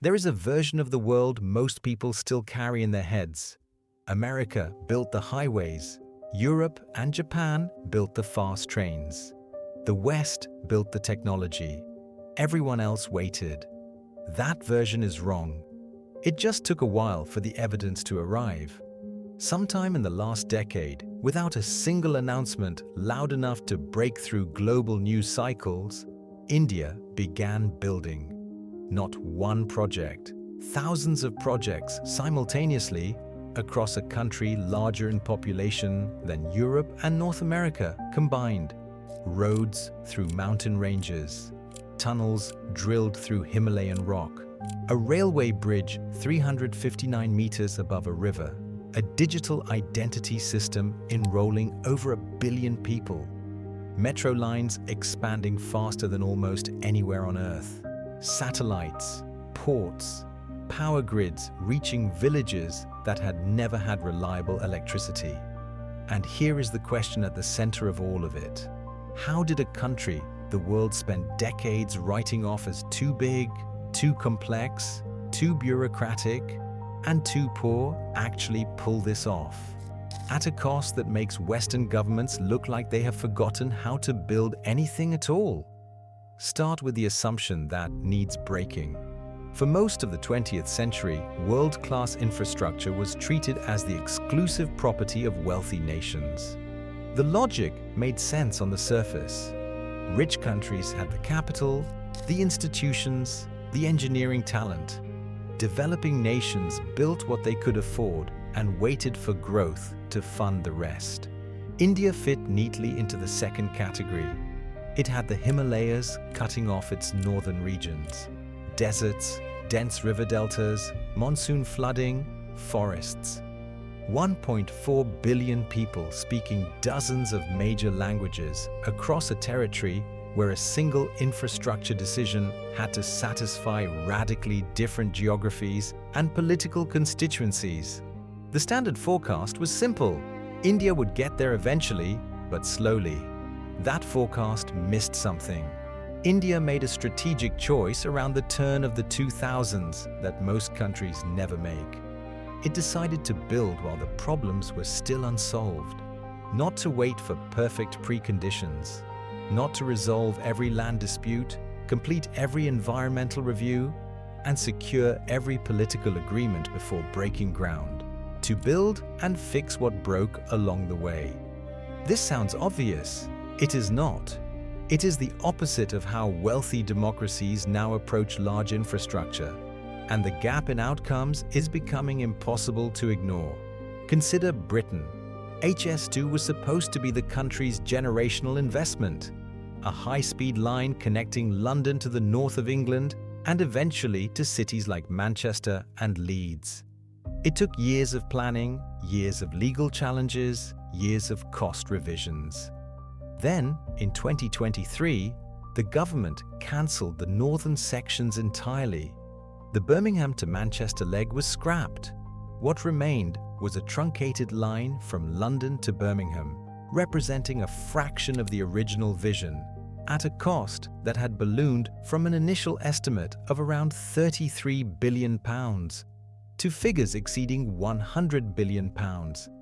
There is a version of the world most people still carry in their heads. America built the highways. Europe and Japan built the fast trains. The West built the technology. Everyone else waited. That version is wrong. It just took a while for the evidence to arrive. Sometime in the last decade, without a single announcement loud enough to break through global news cycles, India began building. Not one project, thousands of projects simultaneously across a country larger in population than Europe and North America combined. Roads through mountain ranges, tunnels drilled through Himalayan rock, a railway bridge 359 meters above a river, a digital identity system enrolling over 1 billion people, metro lines expanding faster than almost anywhere on Earth, satellites, ports, power grids reaching villages that had never had reliable electricity. And here is the question at the center of all of it. How did a country the world spent decades writing off as too big, too complex, too bureaucratic, and too poor actually pull this off? At a cost that makes Western governments look like they have forgotten how to build anything at all. Start with the assumption that needs breaking. For most of the 20th century, world-class infrastructure was treated as the exclusive property of wealthy nations. The logic made sense on the surface. Rich countries had the capital, the institutions, the engineering talent. Developing nations built what they could afford and waited for growth to fund the rest. India fit neatly into the second category. It had the Himalayas cutting off its northern regions, deserts, dense river deltas, monsoon flooding, forests. 1.4 billion people speaking dozens of major languages across a territory where a single infrastructure decision had to satisfy radically different geographies and political constituencies. The standard forecast was simple. India would get there eventually, but slowly. That forecast missed something. India made a strategic choice around the turn of the 2000s that most countries never make. It decided to build while the problems were still unsolved, not to wait for perfect preconditions, not to resolve every land dispute, complete every environmental review, and secure every political agreement before breaking ground, to build and fix what broke along the way. This sounds obvious. It is not. It is the opposite of how wealthy democracies now approach large infrastructure, and the gap in outcomes is becoming impossible to ignore. Consider Britain. HS2 was supposed to be the country's generational investment, a high-speed line connecting London to the north of England and eventually to cities like Manchester and Leeds. It took years of planning, years of legal challenges, years of cost revisions. Then, in 2023, the government cancelled the northern sections entirely. The Birmingham to Manchester leg was scrapped. What remained was a truncated line from London to Birmingham, representing a fraction of the original vision, at a cost that had ballooned from an initial estimate of around £33 billion to figures exceeding £100 billion,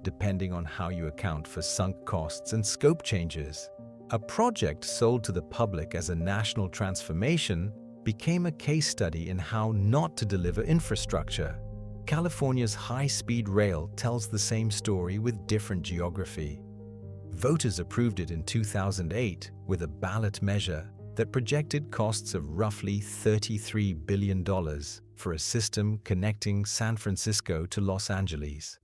depending on how you account for sunk costs and scope changes. A project sold to the public as a national transformation became a case study in how not to deliver infrastructure. California's high-speed rail tells the same story with different geography. Voters approved it in 2008 with a ballot measure that projected costs of roughly $33 billion for a system connecting San Francisco to Los Angeles.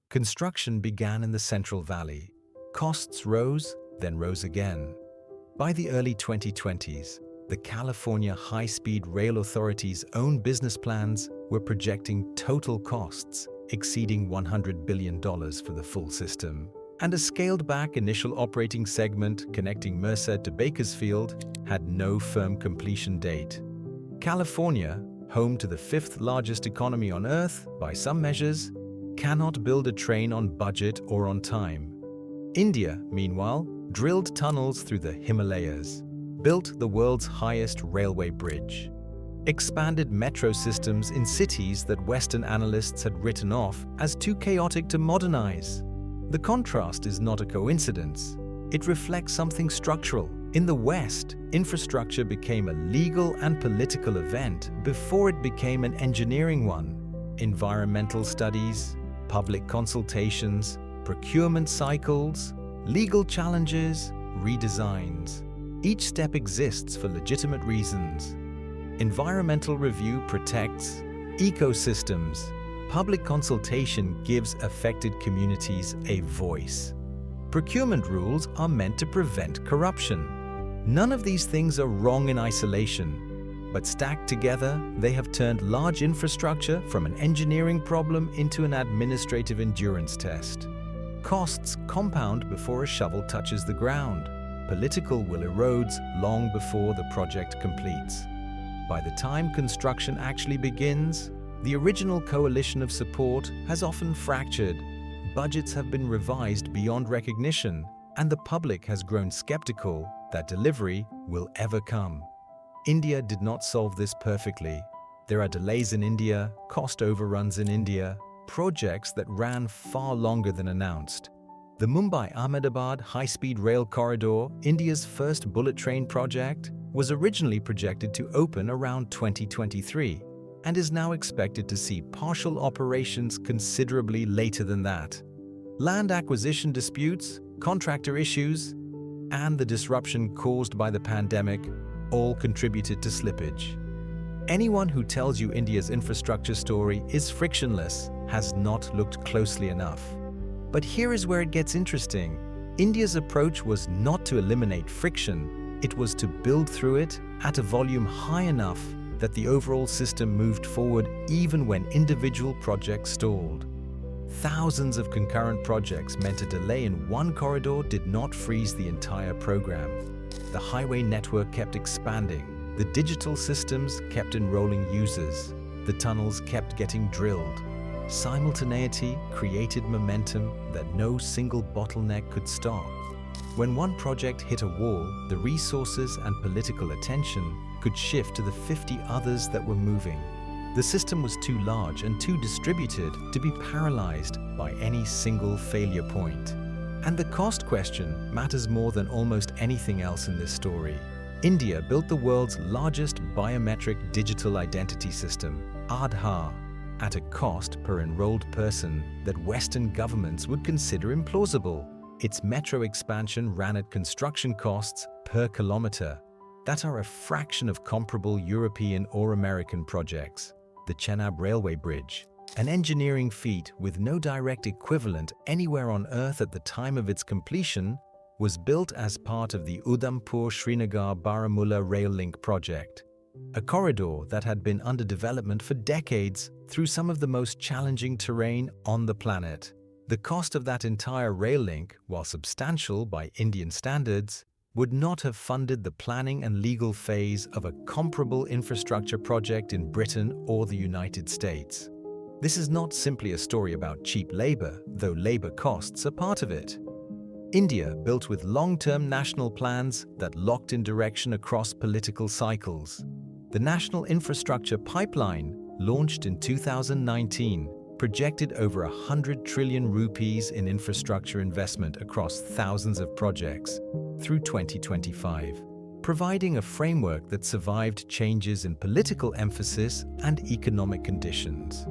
Construction began in the Central Valley. Costs rose, then rose again. By the early 2020s, the California High-Speed Rail Authority's own business plans were projecting total costs exceeding $100 billion for the full system. And a scaled-back initial operating segment connecting Merced to Bakersfield had no firm completion date. California, home to the fifth largest economy on Earth by some measures, cannot build a train on budget or on time. India, meanwhile, drilled tunnels through the Himalayas, built the world's highest railway bridge. expanded metro systems in cities that Western analysts had written off as too chaotic to modernize. The contrast is not a coincidence. It reflects something structural. In the West, infrastructure became a legal and political event before it became an engineering one. Environmental studies, public consultations, procurement cycles, legal challenges, redesigns. Each step exists for legitimate reasons. Environmental review protects ecosystems. Public consultation gives affected communities a voice. Procurement rules are meant to prevent corruption. None of these things are wrong in isolation, but stacked together, they have turned large infrastructure from an engineering problem into an administrative endurance test. Costs compound before a shovel touches the ground. Political will erodes long before the project completes. By the time construction actually begins, the original coalition of support has often fractured. Budgets have been revised beyond recognition, and the public has grown skeptical that delivery will ever come. India did not solve this perfectly. There are delays in India, cost overruns in India, projects that ran far longer than announced. The Mumbai-Ahmedabad high-speed rail corridor, India's first bullet train project, was originally projected to open around 2023 and is now expected to see partial operations considerably later than that. Land acquisition disputes, contractor issues, and the disruption caused by the pandemic all contributed to slippage. Anyone who tells you India's infrastructure story is frictionless has not looked closely enough. But here is where it gets interesting. India's approach was not to eliminate friction, it was to build through it at a volume high enough that the overall system moved forward even when individual projects stalled. Thousands of concurrent projects meant a delay in one corridor did not freeze the entire program. The highway network kept expanding, the digital systems kept enrolling users, the tunnels kept getting drilled. Simultaneity created momentum that no single bottleneck could stop. When one project hit a wall, the resources and political attention could shift to the 50 others that were moving. The system was too large and too distributed to be paralyzed by any single failure point. And the cost question matters more than almost anything else in this story. India built the world's largest biometric digital identity system, Aadhaar, at a cost per enrolled person that Western governments would consider implausible. Its metro expansion ran at construction costs per kilometer that are a fraction of comparable European or American projects. The Chenab Railway Bridge, an engineering feat with no direct equivalent anywhere on Earth at the time of its completion, was built as part of the Udhampur-Srinagar-Baramulla Rail Link project, a corridor that had been under development for decades through some of the most challenging terrain on the planet. The cost of that entire rail link, while substantial by Indian standards, would not have funded the planning and legal phase of a comparable infrastructure project in Britain or the United States. This is not simply a story about cheap labor, though labor costs are part of it. India built with long-term national plans that locked in direction across political cycles. The National Infrastructure Pipeline, launched in 2019, projected over 100 trillion rupees in infrastructure investment across thousands of projects through 2025, providing a framework that survived changes in political emphasis and economic conditions.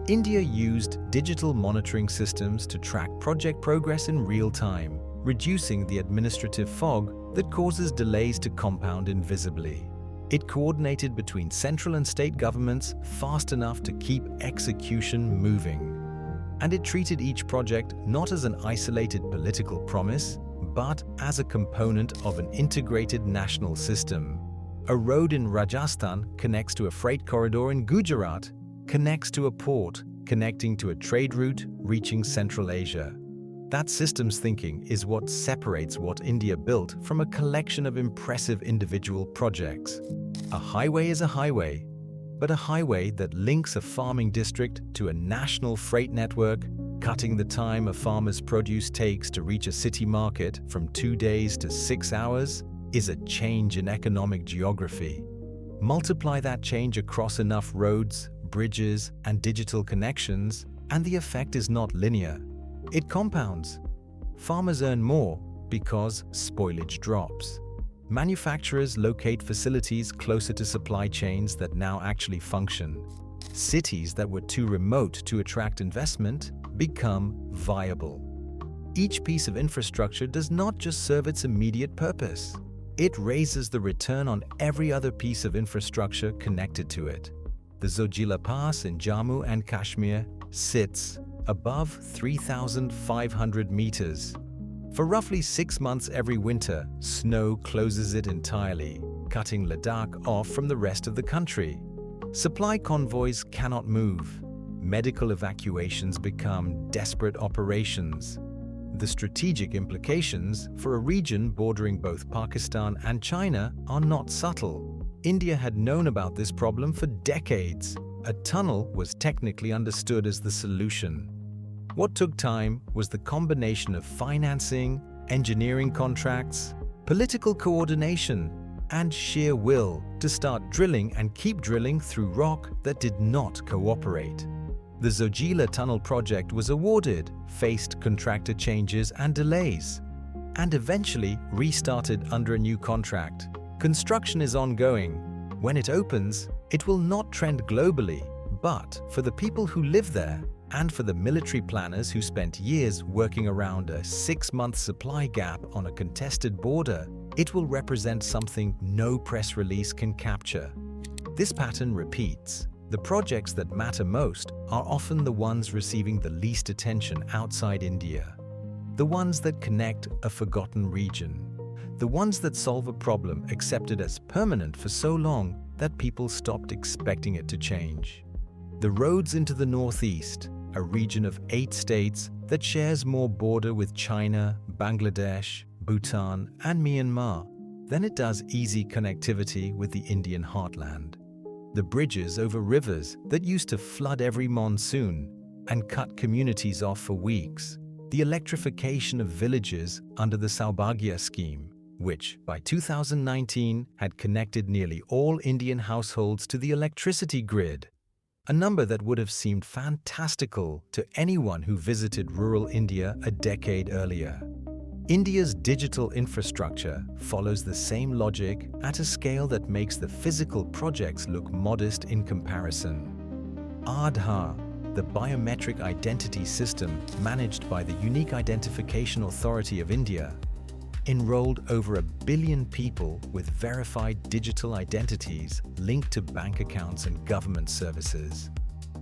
India used digital monitoring systems to track project progress in real time, reducing the administrative fog that causes delays to compound invisibly. It coordinated between central and state governments fast enough to keep execution moving. And it treated each project not as an isolated political promise, but as a component of an integrated national system. A road in Rajasthan connects to a freight corridor in Gujarat, connects to a port, connecting to a trade route reaching Central Asia. That systems thinking is what separates what India built from a collection of impressive individual projects. A highway is a highway, but a highway that links a farming district to a national freight network, cutting the time a farmer's produce takes to reach a city market from 2 days to 6 hours, is a change in economic geography. Multiply that change across enough roads, bridges, and digital connections, and the effect is not linear. It compounds. Farmers earn more because spoilage drops. Manufacturers locate facilities closer to supply chains that now actually function. Cities that were too remote to attract investment become viable. Each piece of infrastructure does not just serve its immediate purpose. It raises the return on every other piece of infrastructure connected to it. The Zojila Pass in Jammu and Kashmir sits above 3,500 meters. For roughly 6 months every winter, snow closes it entirely, cutting Ladakh off from the rest of the country. Supply convoys cannot move. Medical evacuations become desperate operations. The strategic implications for a region bordering both Pakistan and China are not subtle. India had known about this problem for decades. A tunnel was technically understood as the solution. What took time was the combination of financing, engineering contracts, political coordination, and sheer will to start drilling and keep drilling through rock that did not cooperate. The Zojila Tunnel project was awarded, faced contractor changes and delays, and eventually restarted under a new contract. Construction is ongoing. When it opens, it will not trend globally, but for the people who live there and for the military planners who spent years working around a 6-month supply gap on a contested border, it will represent something no press release can capture. This pattern repeats. The projects that matter most are often the ones receiving the least attention outside India. The ones that connect a forgotten region. The ones that solve a problem accepted as permanent for so long that people stopped expecting it to change. The roads into the northeast, a region of 8 states that shares more border with China, Bangladesh, Bhutan, and Myanmar than it does easy connectivity with the Indian heartland. The bridges over rivers that used to flood every monsoon and cut communities off for weeks. The electrification of villages under the Saubhagya scheme, which by 2019 had connected nearly all Indian households to the electricity grid, a number that would have seemed fantastical to anyone who visited rural India a decade earlier. India's digital infrastructure follows the same logic at a scale that makes the physical projects look modest in comparison. Aadhaar, the biometric identity system managed by the Unique Identification Authority of India, enrolled over 1 billion people with verified digital identities linked to bank accounts and government services.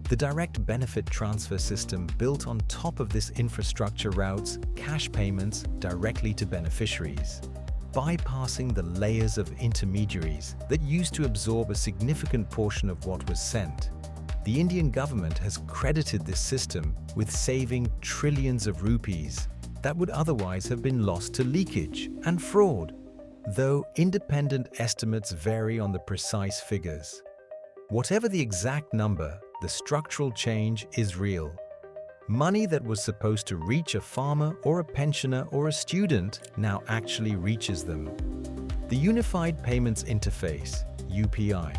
The direct benefit transfer system built on top of this infrastructure routes cash payments directly to beneficiaries, bypassing the layers of intermediaries that used to absorb a significant portion of what was sent. The Indian government has credited this system with saving trillions of rupees that would otherwise have been lost to leakage and fraud, though independent estimates vary on the precise figures. Whatever the exact number, the structural change is real. Money that was supposed to reach a farmer or a pensioner or a student now actually reaches them. The Unified Payments Interface, UPI,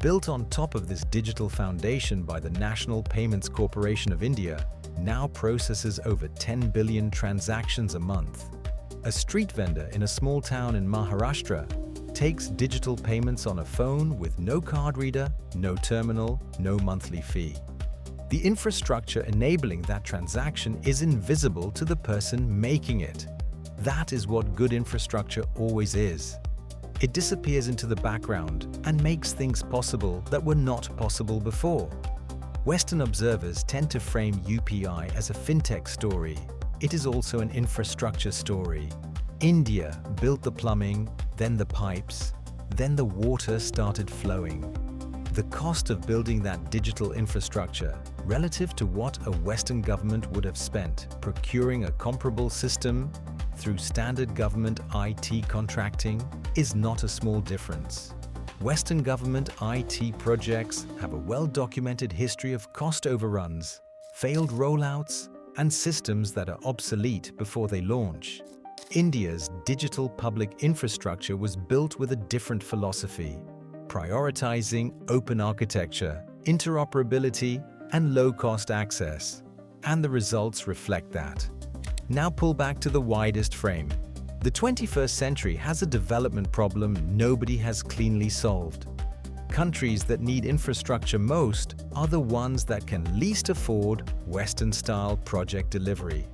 built on top of this digital foundation by the National Payments Corporation of India, now processes over 10 billion transactions a month. A street vendor in a small town in Maharashtra takes digital payments on a phone with no card reader, no terminal, no monthly fee. The infrastructure enabling that transaction is invisible to the person making it. That is what good infrastructure always is. It disappears into the background and makes things possible that were not possible before. Western observers tend to frame UPI as a fintech story. It is also an infrastructure story. India built the plumbing, then the pipes, then the water started flowing. The cost of building that digital infrastructure, relative to what a Western government would have spent procuring a comparable system through standard government IT contracting, is not a small difference. Western government IT projects have a well-documented history of cost overruns, failed rollouts, and systems that are obsolete before they launch. India's digital public infrastructure was built with a different philosophy. prioritizing open architecture, interoperability, and low-cost access. And the results reflect that. Now pull back to the widest frame. The 21st century has a development problem nobody has cleanly solved. Countries that need infrastructure most are the ones that can least afford Western-style project delivery.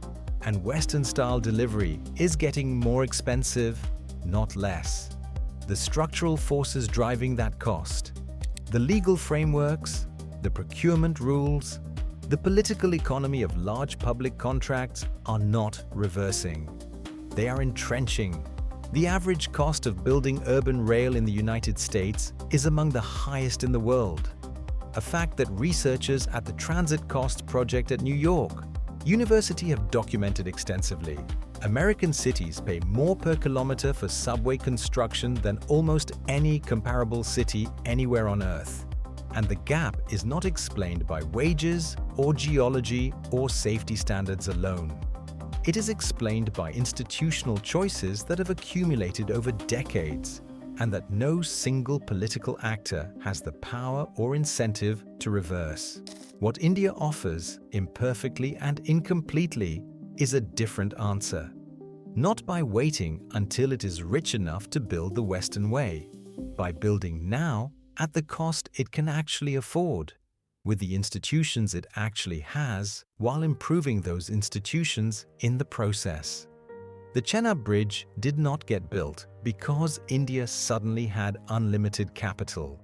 And Western-style delivery is getting more expensive, not less. The structural forces driving that cost, the legal frameworks, the procurement rules, the political economy of large public contracts are not reversing. They are entrenching. The average cost of building urban rail in the United States is among the highest in the world. A fact that researchers at the Transit Costs Project at New York University have documented extensively. American cities pay more per kilometer for subway construction than almost any comparable city anywhere on Earth. And the gap is not explained by wages or geology or safety standards alone. It is explained by institutional choices that have accumulated over decades, and that no single political actor has the power or incentive to reverse. What India offers, imperfectly and incompletely, is a different answer. Not by waiting until it is rich enough to build the Western way, by building now at the cost it can actually afford, with the institutions it actually has, while improving those institutions in the process. The Chenab Bridge did not get built because India suddenly had unlimited capital.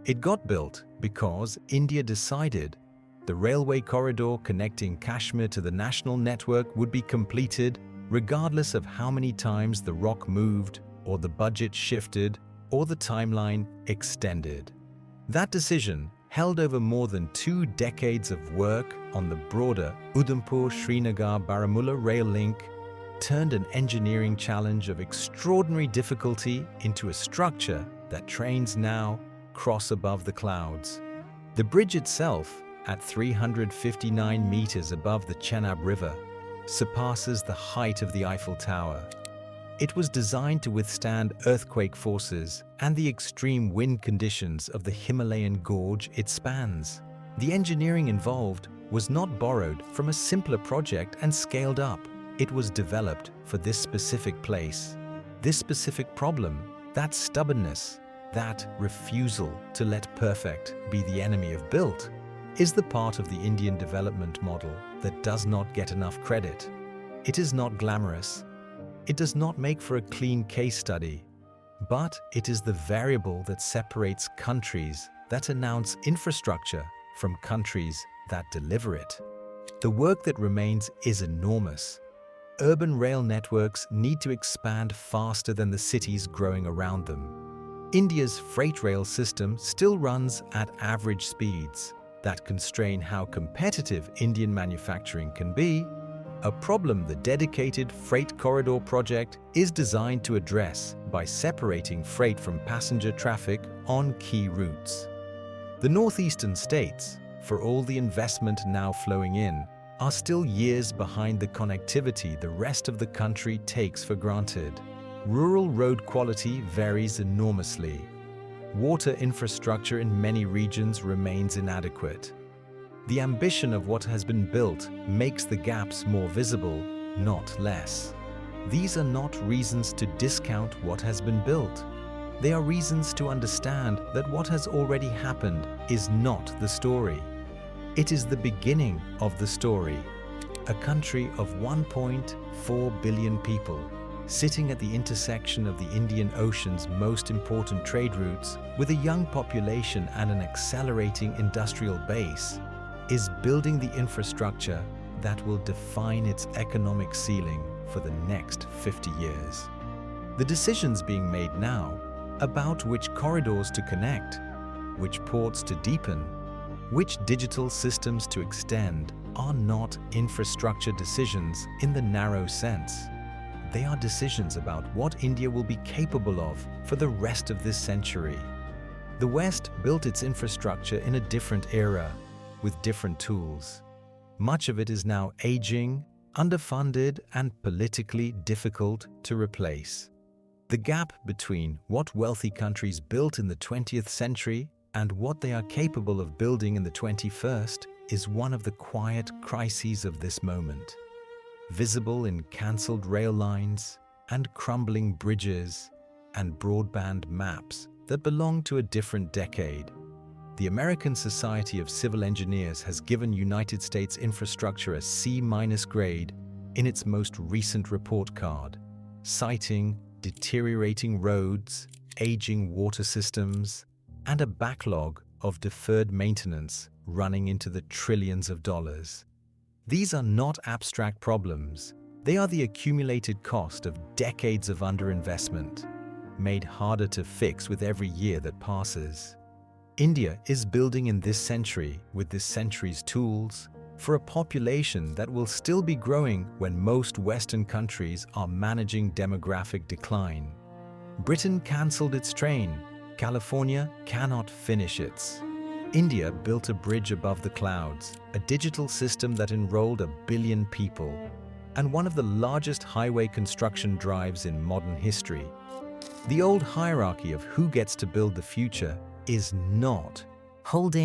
It got built because India decided the railway corridor connecting Kashmir to the national network would be completed regardless of how many times the rock moved, or the budget shifted, or the timeline extended. That decision, held over more than 2 decades of work on the broader Udhampur-Srinagar-Baramulla rail link, turned an engineering challenge of extraordinary difficulty into a structure that trains now cross above the clouds. The bridge itself, at 359 meters above the Chenab River, surpasses the height of the Eiffel Tower. It was designed to withstand earthquake forces and the extreme wind conditions of the Himalayan gorge it spans. The engineering involved was not borrowed from a simpler project and scaled up. It was developed for this specific place, this specific problem, that stubbornness, that refusal to let perfect be the enemy of built, is the part of the Indian development model that does not get enough credit. It is not glamorous. It does not make for a clean case study, but it is the variable that separates countries that announce infrastructure from countries that deliver it. The work that remains is enormous. Urban rail networks need to expand faster than the cities growing around them. India's freight rail system still runs at average speeds that constrain how competitive Indian manufacturing can be, a problem the dedicated Freight Corridor project is designed to address by separating freight from passenger traffic on key routes. The northeastern states, for all the investment now flowing in, are still years behind the connectivity the rest of the country takes for granted. Rural road quality varies enormously. Water infrastructure in many regions remains inadequate. The ambition of what has been built makes the gaps more visible, not less. These are not reasons to discount what has been built. They are reasons to understand that what has already happened is not the story. It is the beginning of the story. A country of 1.4 billion people, sitting at the intersection of the Indian Ocean's most important trade routes, with a young population and an accelerating industrial base, is building the infrastructure that will define its economic ceiling for the next 50 years. The decisions being made now about which corridors to connect, which ports to deepen, which digital systems to extend are not infrastructure decisions in the narrow sense. They are decisions about what India will be capable of for the rest of this century. The West built its infrastructure in a different era, with different tools. Much of it is now aging, underfunded, and politically difficult to replace. The gap between what wealthy countries built in the 20th century and what they are capable of building in the 21st is one of the quiet crises of this moment. Visible in cancelled rail lines and crumbling bridges and broadband maps that belong to a different decade, the American Society of Civil Engineers has given United States infrastructure a C- grade in its most recent report card, citing deteriorating roads, aging water systems, and a backlog of deferred maintenance running into the trillions of dollars. These are not abstract problems. They are the accumulated cost of decades of underinvestment, made harder to fix with every year that passes. India is building in this century with this century's tools for a population that will still be growing when most Western countries are managing demographic decline. Britain cancelled its train. California cannot finish its. India built a bridge above the clouds, a digital system that enrolled 1 billion people, and one of the largest highway construction drives in modern history. The old hierarchy of who gets to build the future is not holding